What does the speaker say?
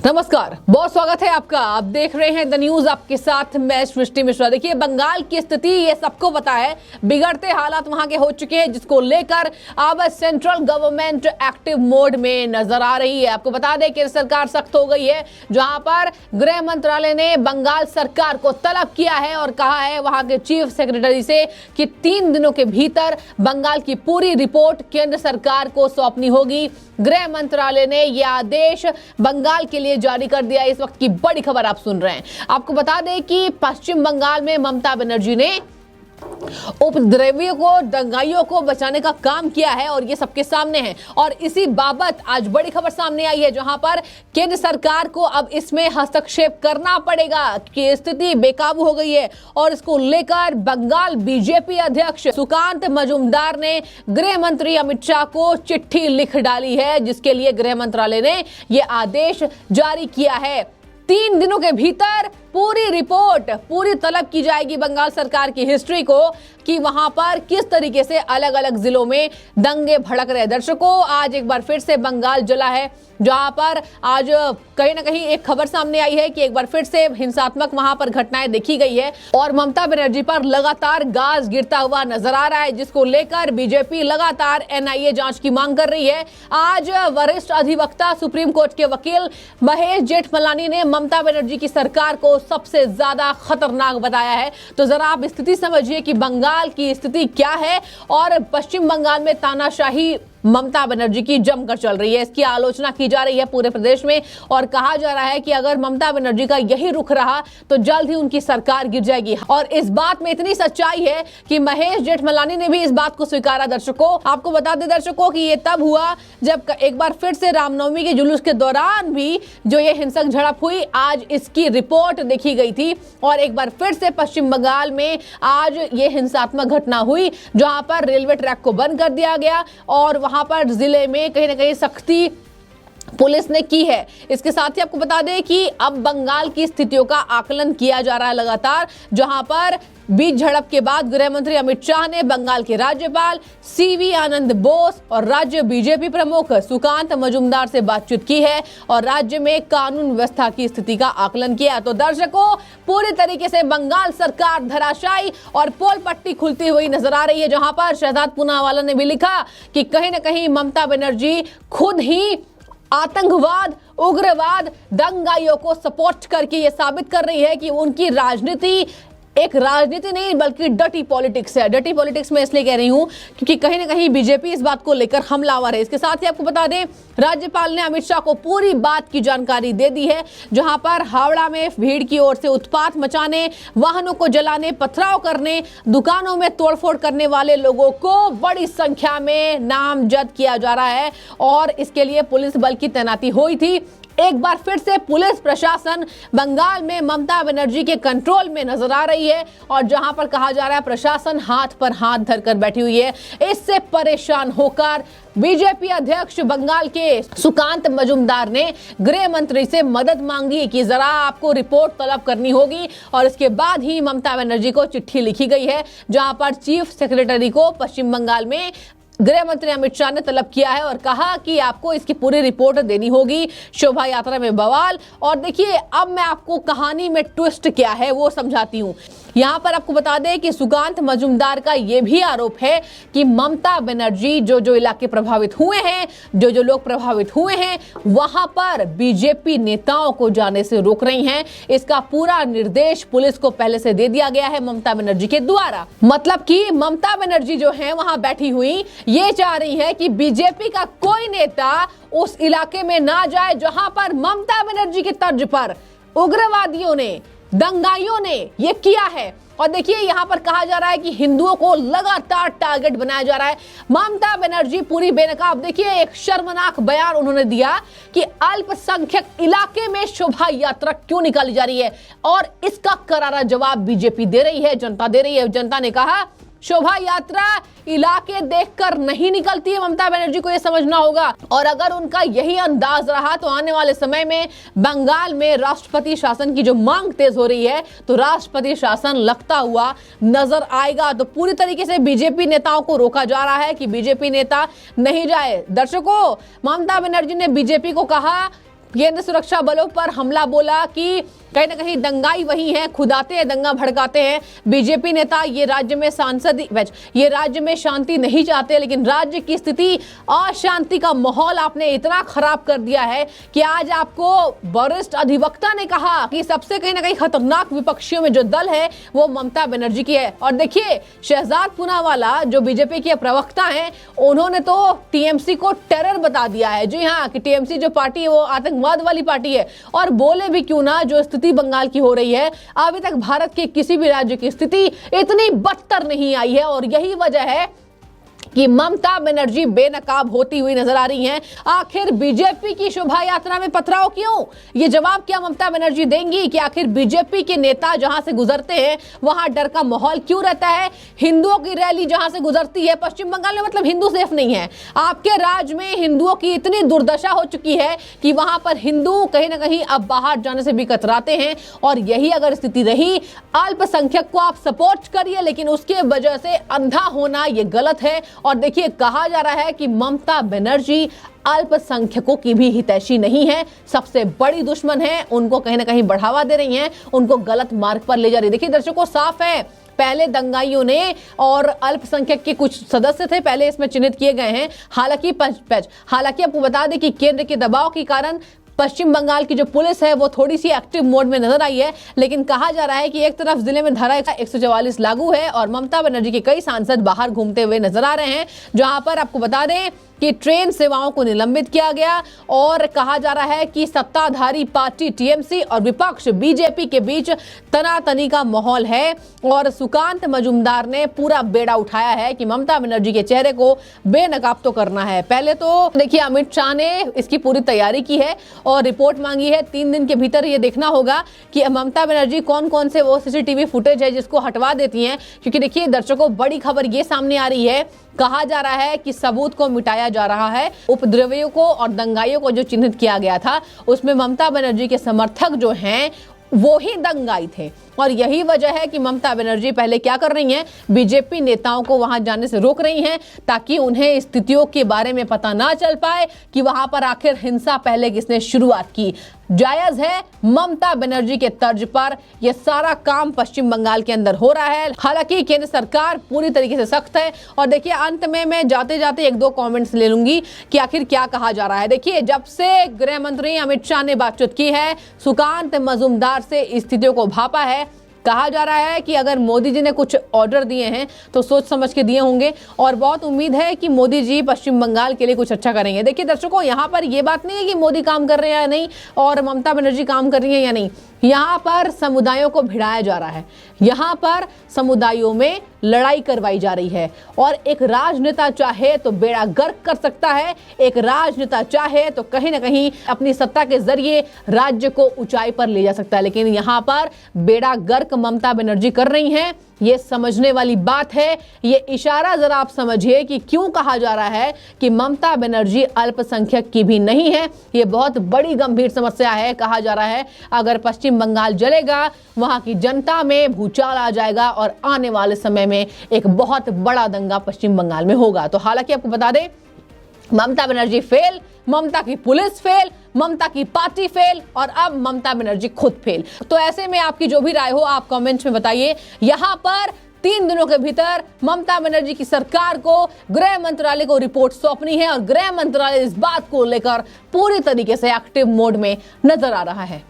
नमस्कार, बहुत स्वागत है आपका। आप देख रहे हैं द न्यूज, आपके साथ मैं सृष्टि मिश्रा। देखिए, बंगाल की स्थिति ये सबको पता है, बिगड़ते हालात वहां के हो चुके हैं, जिसको लेकर अब सेंट्रल गवर्नमेंट एक्टिव मोड में नजर आ रही है। आपको बता दें कि सरकार सख्त हो गई है, जहां पर गृह मंत्रालय ने बंगाल सरकार को तलब किया है और कहा है वहां के चीफ सेक्रेटरी से कि 3 दिनों के भीतर बंगाल की पूरी रिपोर्ट केंद्र सरकार को सौंपनी होगी। गृह मंत्रालय ने यह आदेश बंगाल के लिए जारी कर दिया। इस वक्त की बड़ी खबर आप सुन रहे हैं। आपको बता दें कि पश्चिम बंगाल में ममता बनर्जी ने उपद्रवियों को, दंगाइयों को बचाने का काम किया है और ये सबके सामने है। और इसी बाबत आज बड़ी खबर सामने आई है, जहां पर केंद्र सरकार को अब इसमें हस्तक्षेप करना पड़ेगा कि स्थिति बेकाबू हो गई है। और इसको लेकर बंगाल बीजेपी अध्यक्ष सुकांत मजूमदार ने गृह मंत्री अमित शाह को चिट्ठी लिख डाली है, जिसके लिए गृह मंत्रालय ने यह आदेश जारी किया है। 3 दिनों के भीतर पूरी रिपोर्ट, पूरी तलब की जाएगी बंगाल सरकार की हिस्ट्री को कि वहां पर किस तरीके से अलग अलग जिलों में दंगे भड़क रहे। दर्शकों, आज एक बार फिर से बंगाल जला है, जहां पर आज कहीं ना कहीं एक खबर सामने आई है कि एक बार फिर से हिंसात्मक वहां पर घटनाएं देखी गई है और ममता बनर्जी पर लगातार गाज गिरता हुआ नजर आ रहा है, जिसको लेकर बीजेपी लगातार एनआईए जांच की मांग कर रही है। आज वरिष्ठ अधिवक्ता सुप्रीम कोर्ट के वकील महेश जेठमलानी ने ममता बनर्जी की सरकार को सबसे ज्यादा खतरनाक बताया है। तो जरा आप स्थिति समझिए कि बंगाल की स्थिति क्या है और पश्चिम बंगाल में तानाशाही ममता बनर्जी की जमकर चल रही है। इसकी आलोचना की जा रही है पूरे प्रदेश में और कहा जा रहा है कि अगर ममता बनर्जी का यही रुख रहा तो जल्द ही उनकी सरकार गिर जाएगी। और इस बात में इतनी सच्चाई है कि महेश जेठमलानी ने भी इस बात को स्वीकारा। दर्शकों, आपको बता दें दर्शकों कि ये तब हुआ जब एक बार फिर से रामनवमी के जुलूस के दौरान भी जो ये हिंसक झड़प हुई, आज इसकी रिपोर्ट देखी गई थी। और एक बार फिर से पश्चिम बंगाल में आज ये हिंसात्मक घटना हुई, जहां पर रेलवे ट्रैक को बंद कर दिया गया और वहां पर जिले में कहीं ना कहीं सख्ती पुलिस ने की है। इसके साथ ही आपको बता दें कि अब बंगाल की स्थितियों का आकलन किया जा रहा है लगातार, जहां पर बीच झड़प के बाद गृह मंत्री अमित शाह ने बंगाल के राज्यपाल सीवी आनंद बोस और राज्य बीजेपी प्रमुख सुकांत मजूमदार से बातचीत की है और राज्य में कानून व्यवस्था की स्थिति का आकलन किया। तो दर्शकों, पूरी तरीके से बंगाल सरकार धराशायी और पोल पट्टी खुलती हुई नजर आ रही है, जहां पर शहजाद पूनावाला ने भी लिखा कि कहीं ना कहीं ममता बनर्जी खुद ही आतंकवाद, उग्रवाद, दंगाइयों को सपोर्ट करके ये साबित कर रही है कि उनकी राजनीति एक राजनीति नहीं बल्कि डर्टी पॉलिटिक्स है। डर्टी पॉलिटिक्स में इसलिए कह रही हूं क्योंकि कहीं ना कहीं बीजेपी इस बात को लेकर हमलावर है। इसके साथ ही आपको बता दें, राज्यपाल ने अमित शाह को पूरी बात की जानकारी दे दी है, जहां पर हावड़ा में भीड़ की ओर से उत्पात मचाने, वाहनों को जलाने, पथराव करने, दुकानों में तोड़फोड़ करने वाले लोगों को बड़ी संख्या में नामजद किया जा रहा है और इसके लिए पुलिस बल की तैनाती हुई थी। एक बार फिर से पुलिस प्रशासन बंगाल में ममता बनर्जी के कंट्रोल में नजर आ रही है और जहां पर कहा जा रहा है प्रशासन हाथ पर हाथ धरकर बैठी हुई है। इससे परेशान होकर बीजेपी अध्यक्ष बंगाल के सुकांत मजूमदार ने गृह मंत्री से मदद मांगी कि जरा आपको रिपोर्ट तलब करनी होगी और इसके बाद ही ममता बनर्जी को चिट्ठी लिखी गई है, जहां पर चीफ सेक्रेटरी को पश्चिम बंगाल में गृह मंत्री अमित शाह ने तलब किया है और कहा कि आपको इसकी पूरी रिपोर्ट देनी होगी। शोभा यात्रा में बवाल। और देखिए, अब मैं आपको कहानी में ट्विस्ट क्या है वो समझाती हूँ। यहाँ पर आपको बता दें कि सुकांत मजूमदार का यह भी आरोप है कि ममता बनर्जी जो इलाके प्रभावित हुए हैं, जो लोग प्रभावित हुए हैं, वहां पर बीजेपी नेताओं को जाने से रोक रही हैं। इसका पूरा निर्देश पुलिस को पहले से दे दिया गया है ममता बनर्जी के द्वारा। मतलब कि ममता बनर्जी जो है वहां बैठी हुई ये चाह रही है कि बीजेपी का कोई नेता उस इलाके में ना जाए जहां पर ममता बनर्जी की तर्ज पर उग्रवादियों ने, दंगाइयों ने ये किया है। और देखिए, यहां पर कहा जा रहा है कि हिंदुओं को लगातार टारगेट बनाया जा रहा है। ममता बनर्जी पूरी बेनकाब, देखिए एक शर्मनाक बयान उन्होंने दिया कि अल्पसंख्यक इलाके में शोभा यात्रा क्यों निकाली जा रही है और इसका करारा जवाब बीजेपी दे रही है, जनता दे रही है। जनता ने कहा शोभा यात्रा इलाके देखकर नहीं निकलती है, ममता बनर्जी को यह समझना होगा। और अगर उनका यही अंदाज रहा तो आने वाले समय में बंगाल में राष्ट्रपति शासन की जो मांग तेज हो रही है तो राष्ट्रपति शासन लगता हुआ नजर आएगा। तो पूरी तरीके से बीजेपी नेताओं को रोका जा रहा है कि बीजेपी नेता नहीं जाए। दर्शकों, ममता बनर्जी ने बीजेपी को कहा केंद्र सुरक्षा बलों पर हमला, बोला कि कहीं ना कहीं दंगाई वही है, खुद आते हैं, दंगा भड़काते हैं। बीजेपी नेता ये राज्य में ये राज्य में शांति नहीं चाहते, लेकिन राज्य की स्थिति, अशांति का माहौल आपने इतना खराब कर दिया है कि आज आपको वरिष्ठ अधिवक्ता ने कहा कि सबसे कहीं ना कहीं खतरनाक विपक्षियों में जो दल है वो ममता बनर्जी की है। और देखिए, शहजाद पूनावाला जो बीजेपी के प्रवक्ता हैं, उन्होंने तो टीएमसी को टेरर बता दिया है। जी हाँ, कि टीएमसी जो पार्टी है वो आतंकवाद वाली पार्टी है। और बोले भी क्यों ना, जो स्थिति बंगाल की हो रही है, अभी तक भारत के किसी भी राज्य की स्थिति इतनी बदतर नहीं आई है। और यही वजह है कि ममता बनर्जी बेनकाब होती हुई नजर आ रही हैं। आखिर बीजेपी की शोभा यात्रा में पथराव क्यों? ये जवाब क्या ममता बनर्जी देंगी कि आखिर बीजेपी के नेता जहां से गुजरते हैं वहां डर का माहौल क्यों रहता है? हिंदुओं की रैली जहां से गुजरती है पश्चिम बंगाल में, मतलब हिंदू सेफ नहीं है। आपके राज्य में हिंदुओं की इतनी दुर्दशा हो चुकी है कि वहां पर हिंदू कहीं ना कहीं अब बाहर जाने से भी कतराते हैं। और यही अगर स्थिति रही, अल्पसंख्यक को आप सपोर्ट करिए, लेकिन उसके वजह से अंधा होना यह गलत है। और देखिए, कहा जा रहा है कि ममता बनर्जी अल्पसंख्यकों की भी हितैषी नहीं है, सबसे बड़ी दुश्मन है। उनको कहीं ना कहीं बढ़ावा दे रही हैं, उनको गलत मार्ग पर ले जा रही है। देखिए दर्शकों, साफ है, पहले दंगाइयों ने और अल्पसंख्यक के कुछ सदस्य थे पहले इसमें चिन्हित किए गए हैं। हालांकि आपको बता दें कि केंद्र के दबाव के कारण पश्चिम बंगाल की जो पुलिस है वो थोड़ी सी एक्टिव मोड में नजर आई है। लेकिन कहा जा रहा है कि एक तरफ जिले में धारा 144 लागू है और ममता बनर्जी के कई सांसद बाहर घूमते हुए नजर आ रहे हैं, जहां पर आपको बता दें कि ट्रेन सेवाओं को निलंबित किया गया। और कहा जा रहा है कि सत्ताधारी पार्टी टीएमसी और विपक्ष बीजेपी के बीच तनातनी का माहौल है। और सुकांत मजूमदार ने पूरा बेड़ा उठाया है कि ममता बनर्जी के चेहरे को बेनकाब तो करना है। पहले तो देखिए, अमित शाह ने इसकी पूरी तैयारी की है और रिपोर्ट मांगी है। 3 दिन के भीतर ये देखना होगा कि ममता बनर्जी कौन कौन से वो सीसीटीवी फुटेज है जिसको हटवा देती हैं। क्योंकि देखिए दर्शकों, बड़ी खबर ये सामने आ रही है, कहा जा रहा है कि सबूत को मिटाया जा रहा है। उपद्रवियों को और दंगाइयों को जो चिन्हित किया गया था उसमें ममता बनर्जी के समर्थक जो हैं वो ही दंगाई थे। और यही वजह है कि ममता बनर्जी पहले क्या कर रही हैं, बीजेपी नेताओं को वहां जाने से रोक रही हैं, ताकि उन्हें स्थितियों के बारे में पता ना चल पाए कि वहां पर आखिर हिंसा पहले किसने शुरुआत की। जायज है, ममता बनर्जी के तर्ज पर यह सारा काम पश्चिम बंगाल के अंदर हो रहा है। हालांकि केंद्र सरकार पूरी तरीके से सख्त है। और देखिए, अंत में मैं जाते जाते 1-2 कमेंट्स ले लूंगी कि आखिर क्या कहा जा रहा है। देखिए, जब से गृह मंत्री अमित शाह ने बातचीत की है, सुकांत मजूमदार से स्थितियों को भापा है। कहा जा रहा है कि अगर मोदी जी ने कुछ ऑर्डर दिए हैं तो सोच समझ के दिए होंगे और बहुत उम्मीद है कि मोदी जी पश्चिम बंगाल के लिए कुछ अच्छा करेंगे। देखिए दर्शकों, यहाँ पर यह बात नहीं है कि मोदी काम कर रहे हैं या नहीं और ममता बनर्जी काम कर रही है या नहीं। यहाँ पर समुदायों को भिड़ाया जा रहा है, यहाँ पर समुदायों में लड़ाई करवाई जा रही है। और एक राजनेता चाहे तो बेड़ा गर्क कर सकता है, एक राजनेता चाहे तो कहीं ना कहीं अपनी सत्ता के जरिए राज्य को ऊंचाई पर ले जा सकता है। लेकिन यहाँ पर बेड़ा गर्क ममता बनर्जी कर रही हैं, ये समझने वाली बात है। ये इशारा जरा आप समझिए कि क्यों कहा जा रहा है कि ममता बनर्जी अल्पसंख्यक की भी नहीं है। ये बहुत बड़ी गंभीर समस्या है। कहा जा रहा है अगर पश्चिम बंगाल जलेगा, वहां की जनता में भूचाल आ जाएगा और आने वाले समय में एक बहुत बड़ा दंगा पश्चिम बंगाल में होगा। तो हालांकि आपको बता दें, ममता बनर्जी फेल, ममता की पुलिस फेल, ममता की पार्टी फेल और अब ममता बनर्जी खुद फेल। तो ऐसे में आपकी जो भी राय हो आप कमेंट्स में बताइए। यहां पर 3 दिनों के भीतर ममता बनर्जी की सरकार को गृह मंत्रालय को रिपोर्ट सौंपनी है और गृह मंत्रालय इस बात को लेकर पूरी तरीके से एक्टिव मोड में नजर आ रहा है।